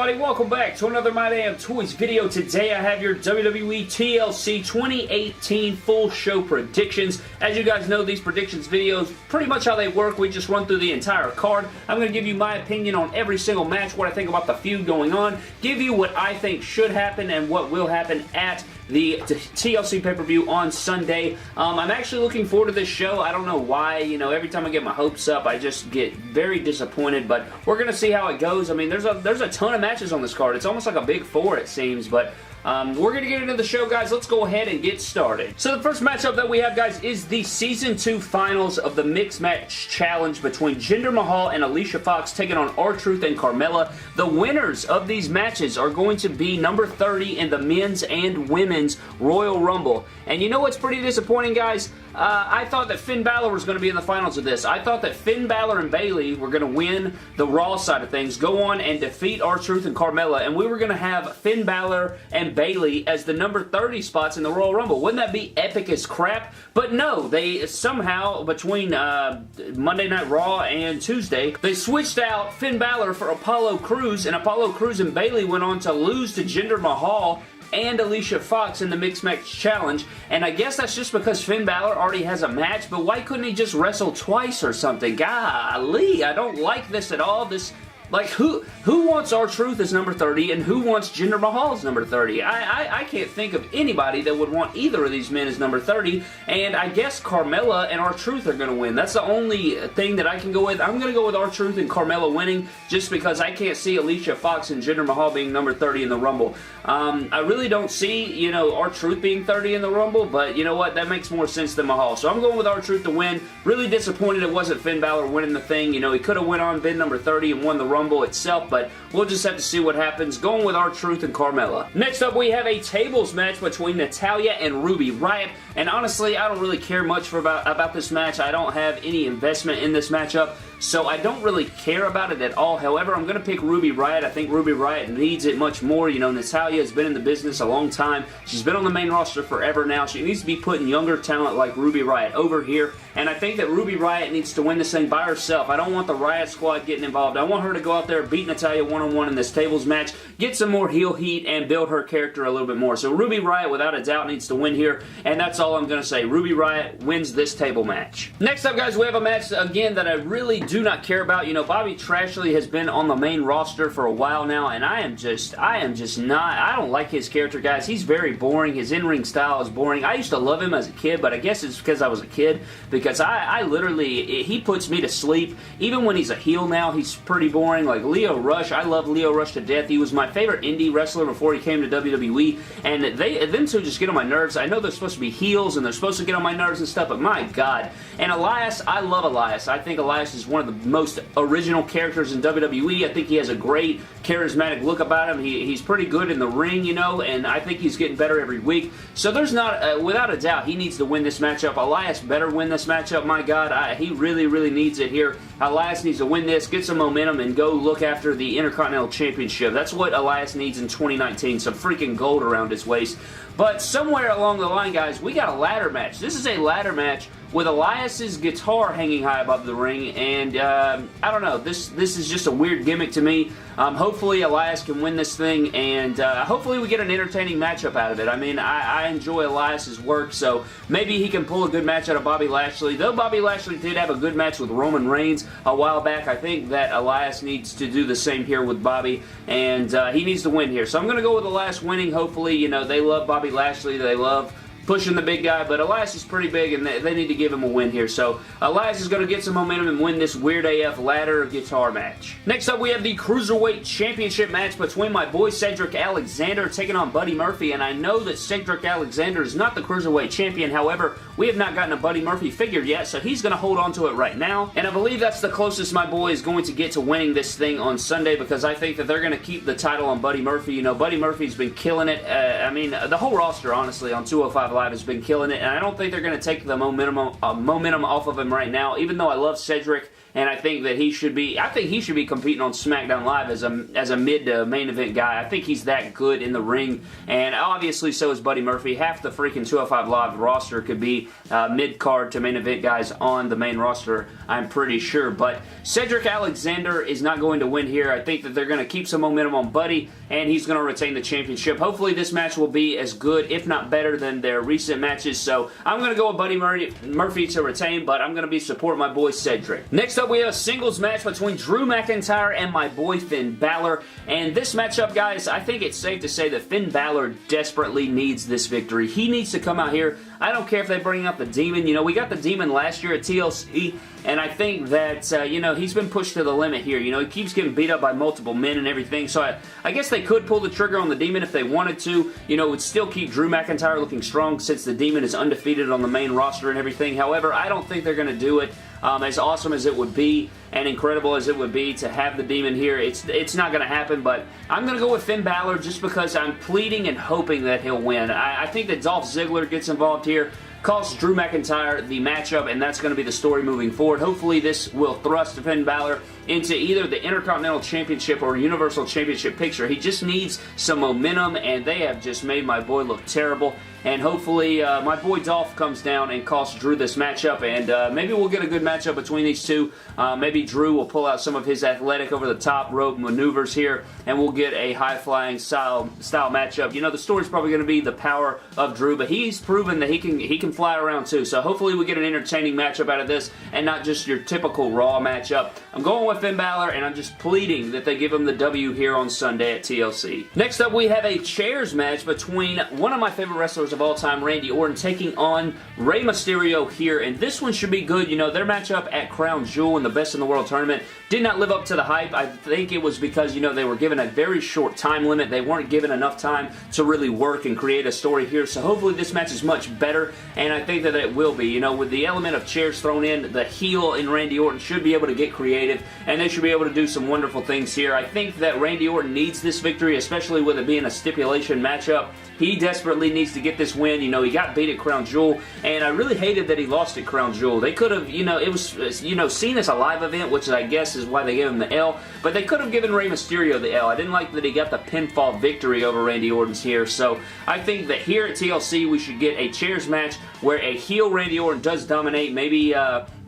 everybody, welcome back to another My Damn Toys video. Today I have your WWE TLC 2018 full show predictions. As you guys know, these predictions videos, pretty much how they work, we just run through the entire card. I'm going to give you my opinion on every single match, what I think about the feud going on, give you what I think should happen and what will happen at the TLC pay-per-view on Sunday. I'm actually looking forward to this show. I don't know why, you know, every time I get my hopes up, I just get very disappointed, but we're going to see how it goes. I mean, there's a ton of matches on this card. It's almost like a big four, it seems, but we're going to get into the show, guys. Let's go ahead and get started. So the first matchup that we have, guys, is the Season 2 finals of the Mixed Match Challenge between Jinder Mahal and Alicia Fox taking on R-Truth and Carmella. The winners of these matches are going to be number 30 in the Men's and Women's Royal Rumble. And you know what's pretty disappointing, guys? I thought that Finn Balor was going to be in the finals of this. I thought that Finn Balor and Bayley were going to win the Raw side of things, go on and defeat R-Truth and Carmella, and we were going to have Finn Balor and Bayley as the number 30 spots in the Royal Rumble. Wouldn't that be epic as crap? But no, they somehow, between Monday Night Raw and Tuesday, they switched out Finn Balor for Apollo Crews, and Apollo Crews and Bayley went on to lose to Jinder Mahal and Alicia Fox in the Mixed Match Challenge, and I guess that's just because Finn Balor already has a match, but why couldn't he just wrestle twice or something? Golly, I don't like this at all. Like, who wants R-Truth as number 30 and who wants Jinder Mahal as number 30? I can't think of anybody that would want either of these men as number 30, and I guess Carmella and R-Truth are going to win. That's the only thing that I can go with. I'm going to go with R-Truth and Carmella winning just because I can't see Alicia Fox and Jinder Mahal being number 30 in the Rumble. I really don't see, you know, R-Truth being 30 in the Rumble, but you know what? That makes more sense than Mahal. So I'm going with R-Truth to win. Really disappointed it wasn't Finn Balor winning the thing. You know, he could have went on, been number 30 and won the Rumble itself, but we'll just have to see what happens. Going with R-Truth and Carmella. Next up, we have a tables match between Natalya and Ruby Riott, and honestly, I don't really care much about this match. I don't have any investment in this matchup, so I don't really care about it at all. However, I'm going to pick Ruby Riott. I think Ruby Riott needs it much more. You know, Natalya has been in the business a long time. She's been on the main roster forever now. She needs to be putting younger talent like Ruby Riott over here, and I think that Ruby Riott needs to win this thing by herself. I don't want the Riott Squad getting involved. I want her to go out there, beat Natalya one-on-one in this tables match, get some more heel heat, and build her character a little bit more. So Ruby Riott, without a doubt, needs to win here, and that's all I'm going to say. Ruby Riott wins this table match. Next up, guys, we have a match, again, that I really do not care about. You know, Bobby Lashley has been on the main roster for a while now, and I am just not, I don't like his character, guys. He's very boring. His in-ring style is boring. I used to love him as a kid, but I guess it's because I was a kid, because I literally, he puts me to sleep. Even when he's a heel now, he's pretty boring. Like Lio Rush, I love Lio Rush to death. He was my favorite indie wrestler before he came to WWE, and them two just get on my nerves. I know they're supposed to be heels, and they're supposed to get on my nerves and stuff, but my God. And Elias, I love Elias. I think Elias is one of the most original characters in WWE. I think he has a great charismatic look about him. He's pretty good in the ring, you know, and I think he's getting better every week. So there's not, without a doubt, he needs to win this matchup. Elias better win this matchup. My God, he really, really needs it here. Elias needs to win this, get some momentum, and go look after the Intercontinental Championship. That's what Elias needs in 2019, some freaking gold around his waist. But somewhere along the line, guys, we got a ladder match. This is a ladder match with Elias's guitar hanging high above the ring, and I don't know, this is just a weird gimmick to me. Hopefully Elias can win this thing, and hopefully we get an entertaining matchup out of it. I mean, I enjoy Elias's work, so maybe he can pull a good match out of Bobby Lashley. Though Bobby Lashley did have a good match with Roman Reigns a while back, I think that Elias needs to do the same here with Bobby, and he needs to win here. So I'm going to go with Elias winning. Hopefully, you know, they love Bobby Lashley, they love pushing the big guy, but Elias is pretty big, and they need to give him a win here. So Elias is going to get some momentum and win this Weird AF ladder guitar match. Next up, we have the Cruiserweight Championship match between my boy Cedric Alexander taking on Buddy Murphy, and I know that Cedric Alexander is not the Cruiserweight Champion. However, we have not gotten a Buddy Murphy figure yet, so he's going to hold on to it right now, and I believe that's the closest my boy is going to get to winning this thing on Sunday, because I think that they're going to keep the title on Buddy Murphy. You know, Buddy Murphy's been killing it. I mean, the whole roster, honestly, on 205 Live has been killing it, and I don't think they're going to take the momentum off of him right now. Even though I love Cedric and I think that he should be competing on SmackDown Live as a mid to main event guy. I think he's that good in the ring, and obviously so is Buddy Murphy. Half the freaking 205 Live roster could be mid-card to main event guys on the main roster, I'm pretty sure. But Cedric Alexander is not going to win here. I think that they're going to keep some momentum on Buddy, and he's going to retain the championship. Hopefully this match will be as good, if not better, than their recent matches. So I'm going to go with Buddy Murphy to retain, but I'm going to be supporting my boy Cedric. Next up, we have a singles match between Drew McIntyre and my boy Finn Balor. And this matchup, guys, I think it's safe to say that Finn Balor desperately needs this victory. He needs to come out here. I don't care if they bring up the Demon. You know, we got the Demon last year at TLC, and I think that, you know, he's been pushed to the limit here. You know, he keeps getting beat up by multiple men and everything, so I guess they could pull the trigger on the Demon if they wanted to. You know, it would still keep Drew McIntyre looking strong since the Demon is undefeated on the main roster and everything. However, I don't think they're going to do it. As awesome as it would be and incredible as it would be to have the Demon here, it's not going to happen, but I'm going to go with Finn Balor just because I'm pleading and hoping that he'll win. I think that Dolph Ziggler gets involved here, costs Drew McIntyre the matchup, and that's going to be the story moving forward. Hopefully this will thrust Finn Balor into either the Intercontinental Championship or Universal Championship picture. He just needs some momentum, and they have just made my boy look terrible. And hopefully my boy Dolph comes down and costs Drew this matchup, and maybe we'll get a good matchup between these two. Maybe Drew will pull out some of his athletic over-the-top rope maneuvers here, and we'll get a high-flying style matchup. You know, the story's probably going to be the power of Drew, but he's proven that he can fly around too. So hopefully we get an entertaining matchup out of this, and not just your typical Raw matchup. I'm going with Finn Balor, and I'm just pleading that they give him the W here on Sunday at TLC. Next up, we have a chairs match between one of my favorite wrestlers of all time, Randy Orton, taking on Rey Mysterio here, and this one should be good. You know, their matchup at Crown Jewel in the Best in the World tournament did not live up to the hype. I think it was because, you know, they were given a very short time limit. They weren't given enough time to really work and create a story here, so hopefully this match is much better, and I think that it will be. You know, with the element of chairs thrown in, the heel in Randy Orton should be able to get creative, and they should be able to do some wonderful things here. I think that Randy Orton needs this victory, especially with it being a stipulation matchup. He desperately needs to get this win. You know, he got beat at Crown Jewel, and I really hated that he lost at Crown Jewel. They could have, you know, it was, you know, seen as a live event, which I guess is why they gave him the L, but they could have given Rey Mysterio the L. I didn't like that he got the pinfall victory over Randy Orton's here, so I think that here at TLC we should get a chairs match where a heel Randy Orton does dominate, maybe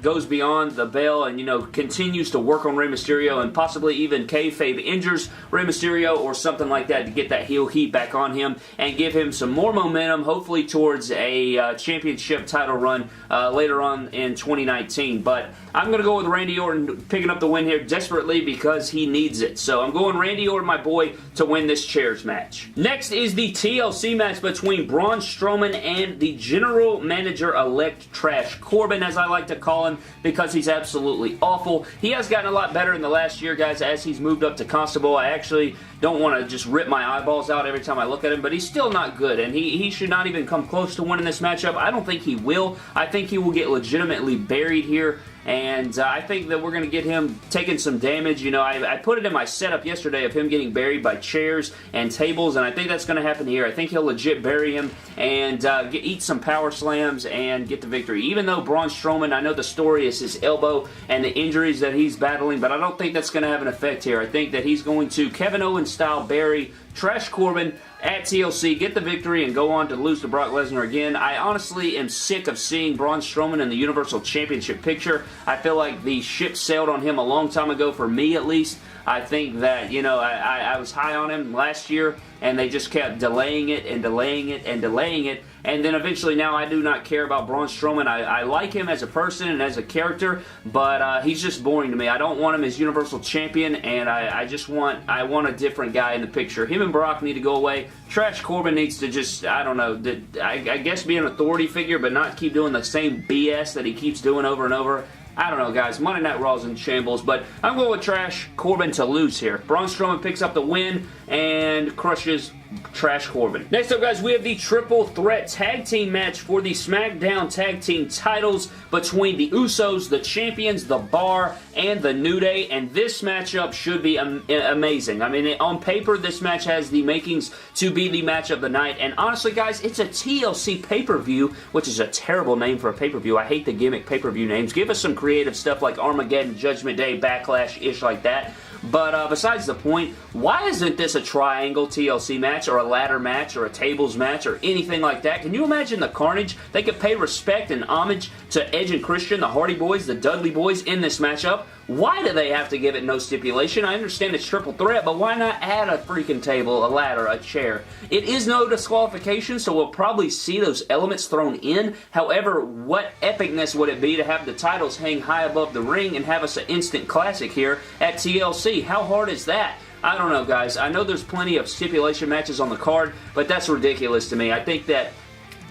goes beyond the bell and, you know, continues to work on Rey Mysterio and possibly even kayfabe injures Rey Mysterio or something like that to get that heel heat back on him and give him some more momentum, hopefully towards a championship title run later on in 2019. But I'm going to go with Randy Orton picking up the win here desperately because he needs it. So I'm going Randy Orton, my boy, to win this chairs match. Next is the TLC match between Braun Strowman and the General Manager-elect Trash Corbin, as I like to call him, because he's absolutely awful. He has gotten a lot better in the last year, guys, as he's moved up to Constable. I actually don't want to just rip my eyeballs out every time I look at him, but he's still not good, and he should not even come close to winning this matchup. I don't think he will. I think he will get legitimately buried here, and I think that we're going to get him taking some damage. You know, I put it in my setup yesterday of him getting buried by chairs and tables, and I think that's going to happen here. I think he'll legit bury him and eat some power slams and get the victory. Even though Braun Strowman, I know the story is his elbow and the injuries that he's battling, but I don't think that's going to have an effect here. I think that he's going to Kevin Owens style bury Trash Corbin at TLC, get the victory, and go on to lose to Brock Lesnar again. I honestly am sick of seeing Braun Strowman in the Universal Championship picture. I feel like the ship sailed on him a long time ago, for me at least. I think that, you know, I was high on him last year, and they just kept delaying it and delaying it and delaying it, and then eventually now I do not care about Braun Strowman. I like him as a person and as a character, but he's just boring to me. I don't want him as Universal Champion, and I want a different guy in the picture. Him and Brock need to go away. Trash Corbin needs to just, I don't know, I guess be an authority figure, but not keep doing the same BS that he keeps doing over and over. I don't know, guys. Monday Night Raw's in shambles, but I'm going with Trash Corbin to lose here. Braun Strowman picks up the win and crushes Trash Corbin. Next up, guys, we have the Triple Threat Tag Team Match for the Smackdown Tag Team titles between the Usos, the Champions, the Bar, and the New Day, and this matchup should be amazing. I mean, on paper, this match has the makings to be the match of the night, and honestly, guys, it's a TLC pay-per-view, which is a terrible name for a pay-per-view. I hate the gimmick pay-per-view names. Give us some creative stuff like Armageddon, Judgment Day, Backlash-ish like that. But besides the point, why isn't this a triangle TLC match or a ladder match or a tables match or anything like that? Can you imagine the carnage? They could pay respect and homage to Edge and Christian, the Hardy Boys, the Dudley Boys in this matchup. Why do they have to give it no stipulation? I understand it's triple threat, but why not add a freaking table, a ladder, a chair? It is no disqualification, so we'll probably see those elements thrown in. However, what epicness would it be to have the titles hang high above the ring and have us an instant classic here at TLC? How hard is that? I don't know, guys. I know there's plenty of stipulation matches on the card, but that's ridiculous to me. I think that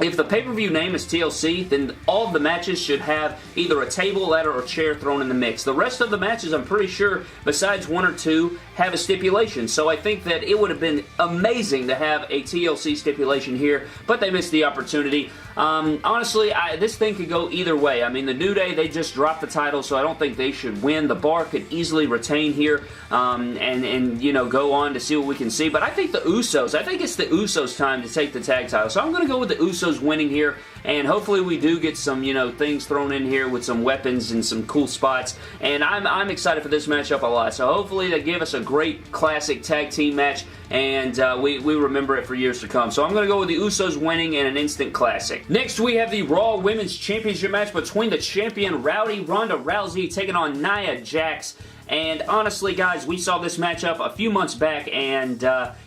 if the pay-per-view name is TLC, then all of the matches should have either a table, ladder, or chair thrown in the mix. The rest of the matches, I'm pretty sure, besides one or two, have a stipulation. So I think that it would have been amazing to have a TLC stipulation here, but they missed the opportunity. Honestly, this thing could go either way. I mean, the New Day, they just dropped the title, so I don't think they should win. The Bar could easily retain here and you know, go on to see what we can see. But I think the Usos, I think it's the Usos' time to take the tag title. So I'm going to go with the Usos winning here, and hopefully we do get some, you know, things thrown in here with some weapons and some cool spots. And I'm excited for this matchup a lot. So hopefully they give us a great classic tag team match, and we remember it for years to come. So I'm going to go with the Usos winning in an instant classic. Next, we have the Raw Women's Championship match between the champion Ronda Rousey taking on Nia Jaxx. And honestly, guys, we saw this matchup a few months back, and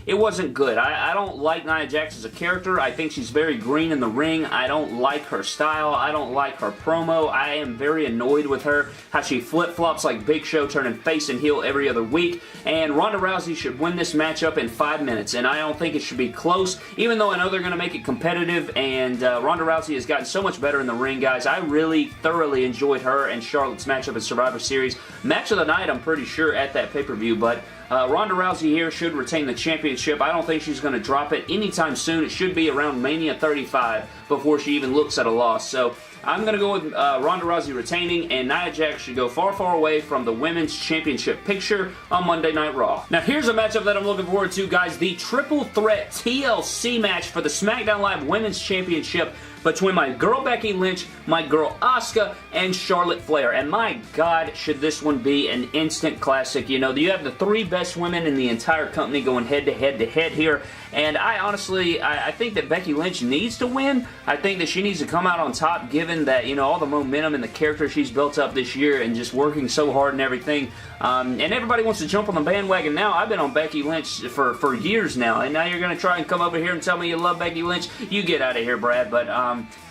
it wasn't good. I don't like Nia Jaxx as a character. I think she's very green in the ring. I don't like her style. I don't like her promo. I am very annoyed with her, how she flip-flops like Big Show, turning face and heel every other week. And Ronda Rousey should win this matchup in 5 minutes, and I don't think it should be close, even though I know they're going to make it competitive, and Ronda Rousey has gotten so much better in the ring, guys. I really thoroughly enjoyed her and Charlotte's matchup at Survivor Series. Match of the night, I'm pretty sure, at that pay-per-view, but Ronda Rousey here should retain the championship. I don't think she's going to drop it anytime soon. It should be around Mania 35 before she even looks at a loss. So I'm going to go with Ronda Rousey retaining, and Nia Jax should go far, far away from the Women's Championship picture on Monday Night Raw. Now, here's a matchup that I'm looking forward to, guys. The Triple Threat TLC match for the Smackdown Live Women's Championship between my girl Becky Lynch, my girl Asuka, and Charlotte Flair. And my God, should this one be an instant classic. You know, you have the three best women in the entire company going head-to-head here. And I honestly, I think that Becky Lynch needs to win. I think that she needs to come out on top, given that, you know, all the momentum and the character she's built up this year and just working so hard and everything. And everybody wants to jump on the bandwagon now. I've been on Becky Lynch for years now, and now you're going to try and come over here and tell me you love Becky Lynch? You get out of here, Brad. But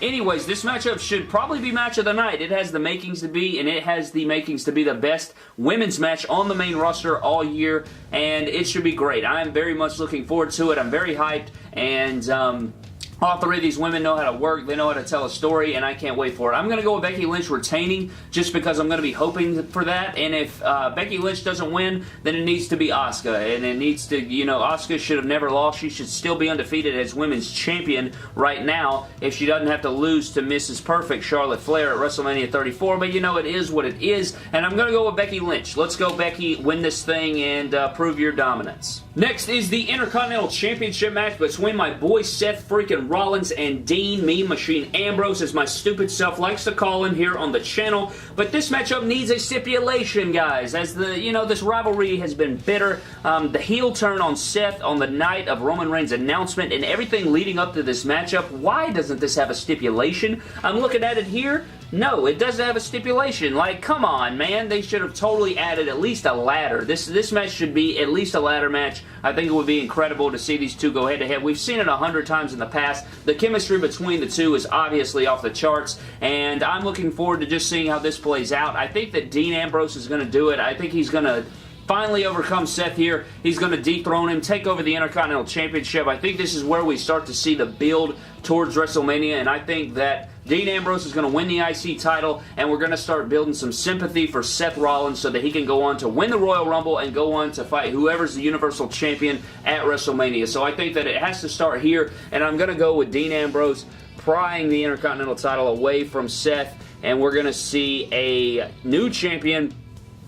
anyways, this matchup should probably be match of the night. It has the makings to be, and it has the makings to be the best women's match on the main roster all year, and it should be great. I am very much looking forward to it. I'm very hyped, and all three of these women know how to work, they know how to tell a story, and I can't wait for it. I'm going to go with Becky Lynch retaining just because I'm going to be hoping for that, and if Becky Lynch doesn't win, then it needs to be Asuka, and it needs to, you know, Asuka should have never lost. She should still be undefeated as Women's Champion right now if she doesn't have to lose to Mrs. Perfect Charlotte Flair at WrestleMania 34, but you know, it is what it is, and I'm going to go with Becky Lynch. Let's go, Becky, win this thing and prove your dominance. Next is the Intercontinental Championship match between my boy Seth freaking Rollins and Dean Mean Machine Ambrose, as my stupid self likes to call him here on the channel. But this matchup needs a stipulation, guys, as the, you know, this rivalry has been bitter. The heel turn on Seth on the night of Roman Reigns' announcement and everything leading up to this matchup. Why doesn't this have a stipulation? I'm looking at it here. No, it doesn't have a stipulation. Like, come on, man. They should have totally added at least a ladder. This match should be at least a ladder match. I think it would be incredible to see these two go head-to-head. We've seen it 100 times in the past. The chemistry between the two is obviously off the charts, and I'm looking forward to just seeing how this plays out. I think that Dean Ambrose is going to do it. I think he's going to finally overcome Seth here. He's going to dethrone him, take over the Intercontinental Championship. I think this is where we start to see the build towards WrestleMania, and I think that Dean Ambrose is going to win the IC title, and we're going to start building some sympathy for Seth Rollins so that he can go on to win the Royal Rumble and go on to fight whoever's the Universal Champion at WrestleMania. So I think that it has to start here, and I'm going to go with Dean Ambrose prying the Intercontinental title away from Seth, and we're going to see a new champion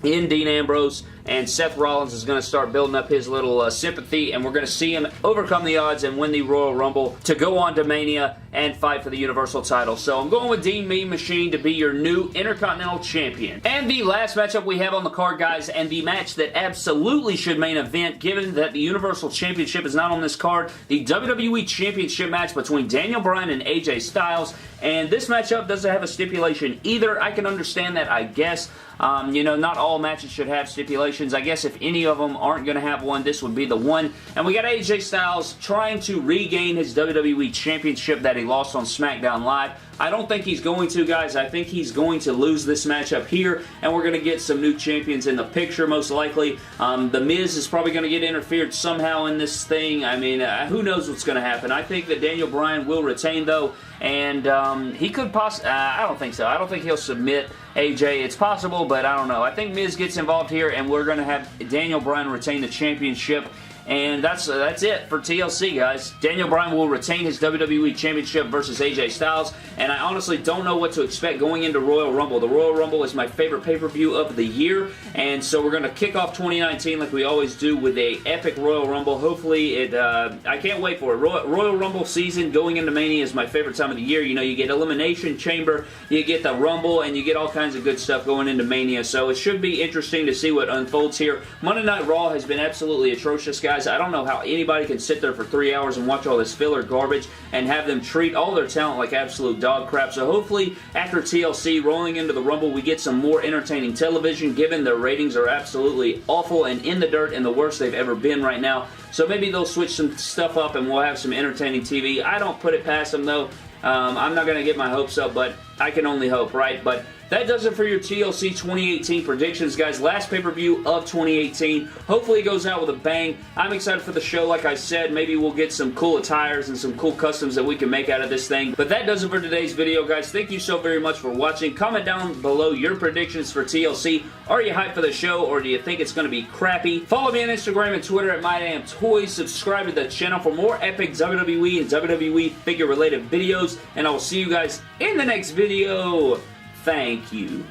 in Dean Ambrose, and Seth Rollins is going to start building up his little sympathy, and we're going to see him overcome the odds and win the Royal Rumble to go on to Mania and fight for the Universal title. So I'm going with Dean Mean Machine to be your new Intercontinental Champion. And the last matchup we have on the card, guys, and the match that absolutely should main event, given that the Universal Championship is not on this card, the WWE Championship match between Daniel Bryan and AJ Styles. And this matchup doesn't have a stipulation either. I can understand that, I guess. You know, not all matches should have stipulations. I guess if any of them aren't going to have one, this would be the one. And we got AJ Styles trying to regain his WWE Championship that he lost on Smackdown Live. I don't think he's going to, guys. I think he's going to lose this matchup here, and we're going to get some new champions in the picture, most likely. The Miz is probably going to get interfered somehow in this thing. I mean, who knows what's going to happen. I think that Daniel Bryan will retain, though, and he could possibly... I don't think so. I don't think he'll submit AJ. It's possible, but I don't know. I think Miz gets involved here, and we're going to have Daniel Bryan retain the championship. And that's it for TLC, guys. Daniel Bryan will retain his WWE Championship versus AJ Styles, and I honestly don't know what to expect going into Royal Rumble. The Royal Rumble is my favorite pay-per-view of the year, and so we're going to kick off 2019 like we always do with a epic Royal Rumble. Hopefully, I can't wait for it. Royal Rumble season going into Mania is my favorite time of the year. You know, you get Elimination Chamber, you get the Rumble, and you get all kinds of good stuff going into Mania, so it should be interesting to see what unfolds here. Monday Night Raw has been absolutely atrocious, guys. I don't know how anybody can sit there for 3 hours and watch all this filler garbage and have them treat all their talent like absolute dog crap. So hopefully after TLC rolling into the Rumble, we get some more entertaining television, given their ratings are absolutely awful and in the dirt and the worst they've ever been right now. So maybe they'll switch some stuff up and we'll have some entertaining TV. I don't put it past them, though. I'm not going to get my hopes up, but I can only hope, right? But that does it for your TLC 2018 predictions, guys. Last pay-per-view of 2018. Hopefully it goes out with a bang. I'm excited for the show, like I said. Maybe we'll get some cool attires and some cool customs that we can make out of this thing. But that does it for today's video, guys. Thank you so very much for watching. Comment down below your predictions for TLC. Are you hyped for the show, or do you think it's going to be crappy? Follow me on Instagram and Twitter at MyDamnToys. Subscribe to the channel for more epic WWE and WWE figure-related videos. And I will see you guys in the next video. Thank you.